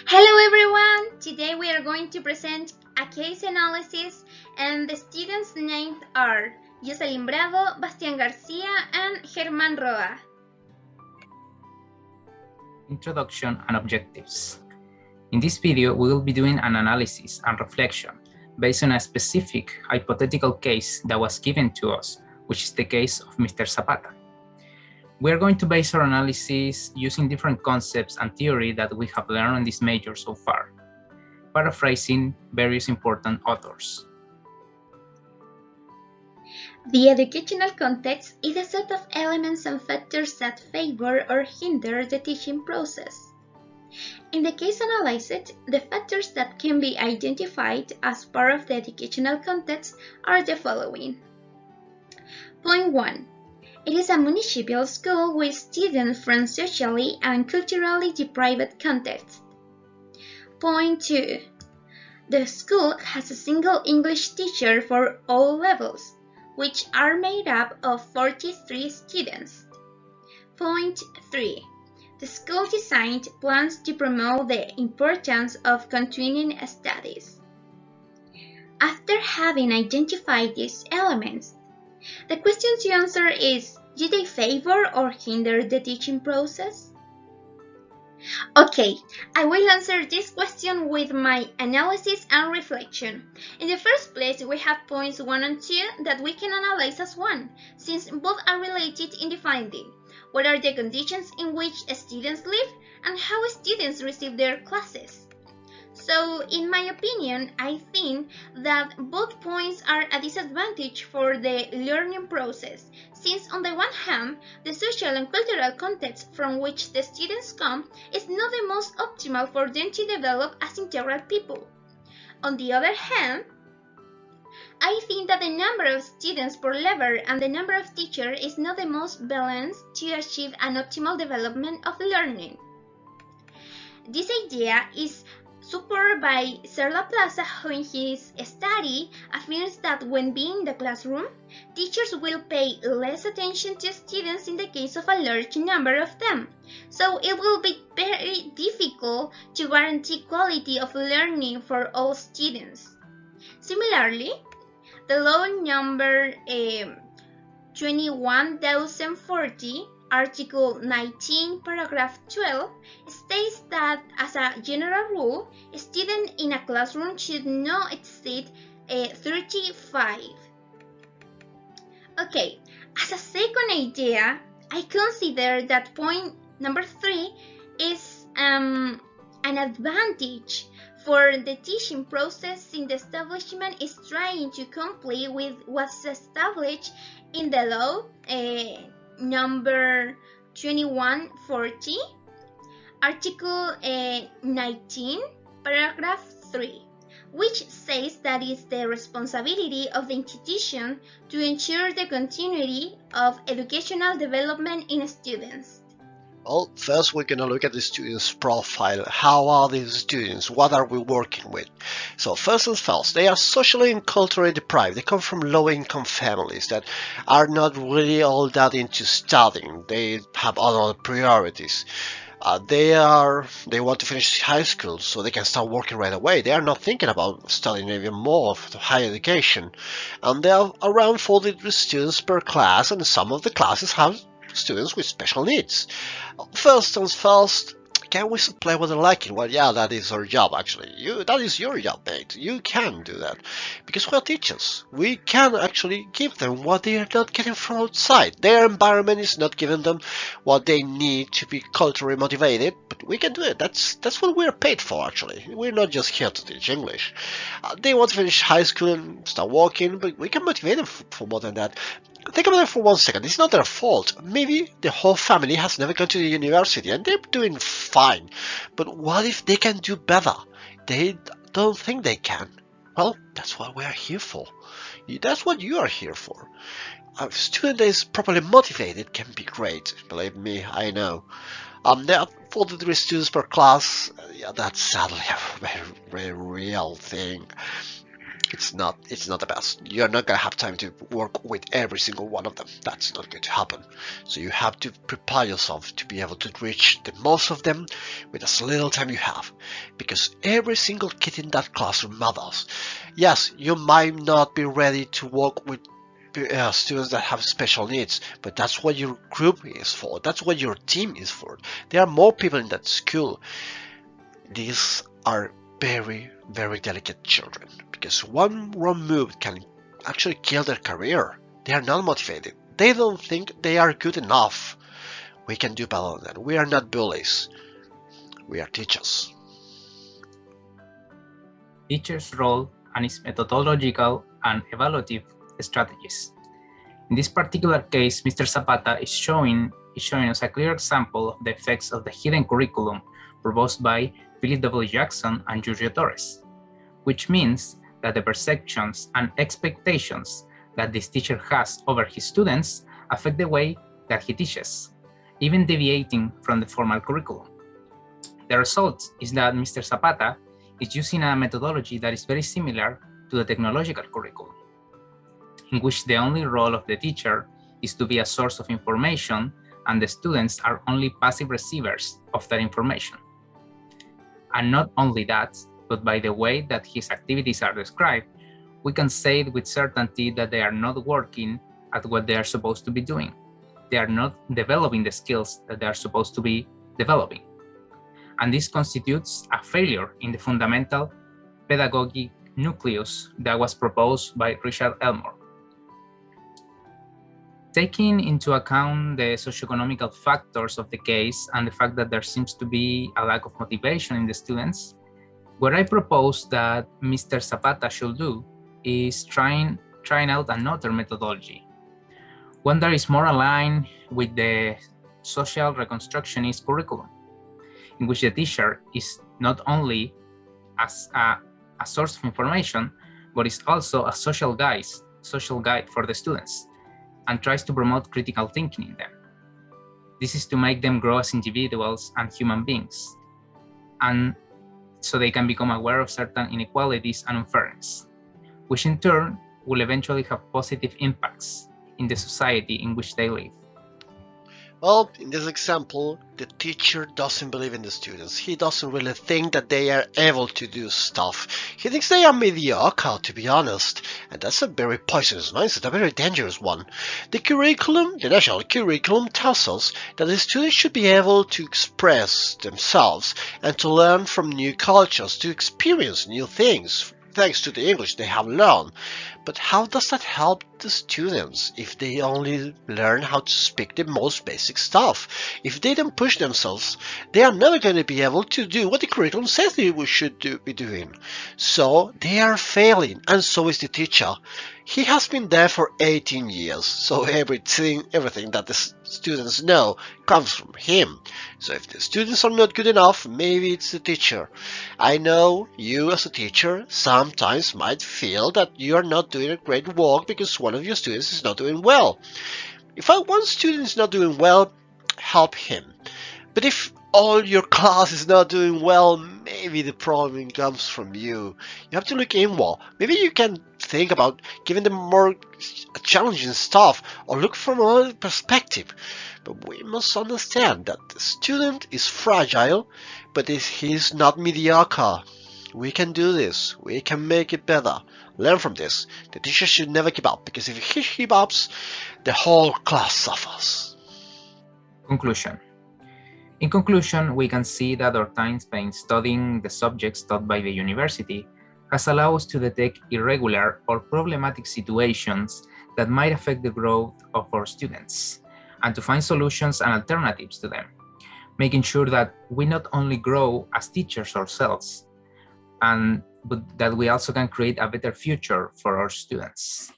Hello everyone! Today we are going to present a case analysis and the students named are Jocelyn Bravo, Bastian Garcia and Germán Roa. Introduction and objectives. In this video, we will be doing an analysis and reflection based on a specific hypothetical case that was given to us, which is the case of Mr. Zapata. We are going to base our analysis using different concepts and theory that we have learned on this major so far, paraphrasing various important authors. The educational context is a set of elements and factors that favor or hinder the teaching process. In the case analyzed, the factors that can be identified as part of the educational context are the following. Point 1. It is a municipal school with students from socially and culturally deprived contexts. Point 2. The school has a single English teacher for all levels, which are made up of 43 students. Point 3. The school designed plans to promote the importance of continuing studies. After having identified these elements, the question to answer is, do they favor or hinder the teaching process? Okay, I will answer this question with my analysis and reflection. In the first place, we have points 1 and 2 that we can analyze as one, since both are related in the finding. What are the conditions in which students live and how students receive their classes? So, in my opinion, I think that both points are a disadvantage for the learning process, since on the one hand, the social and cultural context from which the students come is not the most optimal for them to develop as integral people. On the other hand, I think that the number of students per level and the number of teachers is not the most balanced to achieve an optimal development of learning. This idea is supported by Sir Laplace, who in his study affirms that when being in the classroom, teachers will pay less attention to students in the case of a large number of them. So it will be very difficult to guarantee quality of learning for all students. Similarly, the law number 21,040, Article 19, paragraph 12, states that as a general rule, a student in a classroom should not exceed 35. Okay, as a second idea, I consider that point number 3 is an advantage for the teaching process since the establishment is trying to comply with what's established in the law number 2140, Article 19, paragraph 3, which says that it's the responsibility of the institution to ensure the continuity of educational development in students. Well, first we're going to look at the student's profile. How are these students? What are we working with? So first and foremost, they are socially and culturally deprived. They come from low-income families that are not really all that into studying. They have other priorities. They want to finish high school so they can start working right away. They are not thinking about studying even more of higher education. And there are around 43 students per class, and some of the classes have students with special needs. First things first, can we play what they're liking? Well, yeah, that is our job actually. That is your job, mate. You can do that. Because we're teachers. We can actually give them what they are not getting from outside. Their environment is not giving them what they need to be culturally motivated, but we can do it. That's what we're paid for actually. We're not just here to teach English. They want to finish high school and start working, but we can motivate them for more than that. Think about it for 1 second. It's not their fault. Maybe the whole family has never gone to the university and they're doing fine. But what if they can do better? They don't think they can. Well, that's what we're here for. That's what you are here for. A student that is properly motivated can be great. Believe me, I know. There are 43 students per class. Yeah, that's sadly a very, very real thing. It's not the best. You're not gonna have time to work with every single one of them. That's not going to happen. So you have to prepare yourself to be able to reach the most of them with as little time you have, because every single kid in that classroom matters. Yes, you might not be ready to work with students that have special needs, but that's what your group is for. That's what your team is for. There are more people in that school. These are very, very delicate children, because one wrong move can actually kill their career. They are not motivated. They don't think they are good enough. We can do better than that. We are not bullies. We are teachers. Teacher's role and its methodological and evaluative strategies. In this particular case, Mr. Zapata is showing us a clear example of the effects of the hidden curriculum proposed by Philip W. Jackson and Julio Torres, which means that the perceptions and expectations that this teacher has over his students affect the way that he teaches, even deviating from the formal curriculum. The result is that Mr. Zapata is using a methodology that is very similar to the technological curriculum, in which the only role of the teacher is to be a source of information and the students are only passive receivers of that information. And not only that, but by the way that his activities are described, we can say with certainty that they are not working at what they are supposed to be doing. They are not developing the skills that they are supposed to be developing. And this constitutes a failure in the fundamental pedagogic nucleus that was proposed by Richard Elmore. Taking into account the socioeconomic factors of the case and the fact that there seems to be a lack of motivation in the students, what I propose that Mr. Zapata should do is trying out another methodology, one that is more aligned with the social reconstructionist curriculum, in which the teacher is not only as a source of information, but is also a social guide for the students, and tries to promote critical thinking in them. This is to make them grow as individuals and human beings, and so they can become aware of certain inequalities and unfairness, which in turn will eventually have positive impacts in the society in which they live. Well, in this example, the teacher doesn't believe in the students. He doesn't really think that they are able to do stuff. He thinks they are mediocre, to be honest. And that's a very poisonous mindset, a very dangerous one. The national curriculum tells us that the students should be able to express themselves and to learn from new cultures, to experience new things, thanks to the English they have learned. But how does that help the students if they only learn how to speak the most basic stuff? If they don't push themselves, they are never going to be able to do what the curriculum says they should be doing. So they are failing, and so is the teacher. He has been there for 18 years, so everything that the students know comes from him. So if the students are not good enough, maybe it's the teacher. I know you as a teacher sometimes might feel that you are not doing a great work because one of your students is not doing well. If one student is not doing well, help him. But if all your class is not doing well, maybe the problem comes from you. You have to look inward. Maybe you can think about giving them more challenging stuff or look from another perspective. But we must understand that the student is fragile, but he is not mediocre. We can do this. We can make it better. Learn from this. The teacher should never give up, because if he gives up, the whole class suffers. Conclusion. In conclusion, we can see that our time spent studying the subjects taught by the university has allowed us to detect irregular or problematic situations that might affect the growth of our students, and to find solutions and alternatives to them, making sure that we not only grow as teachers ourselves, but that we also can create a better future for our students.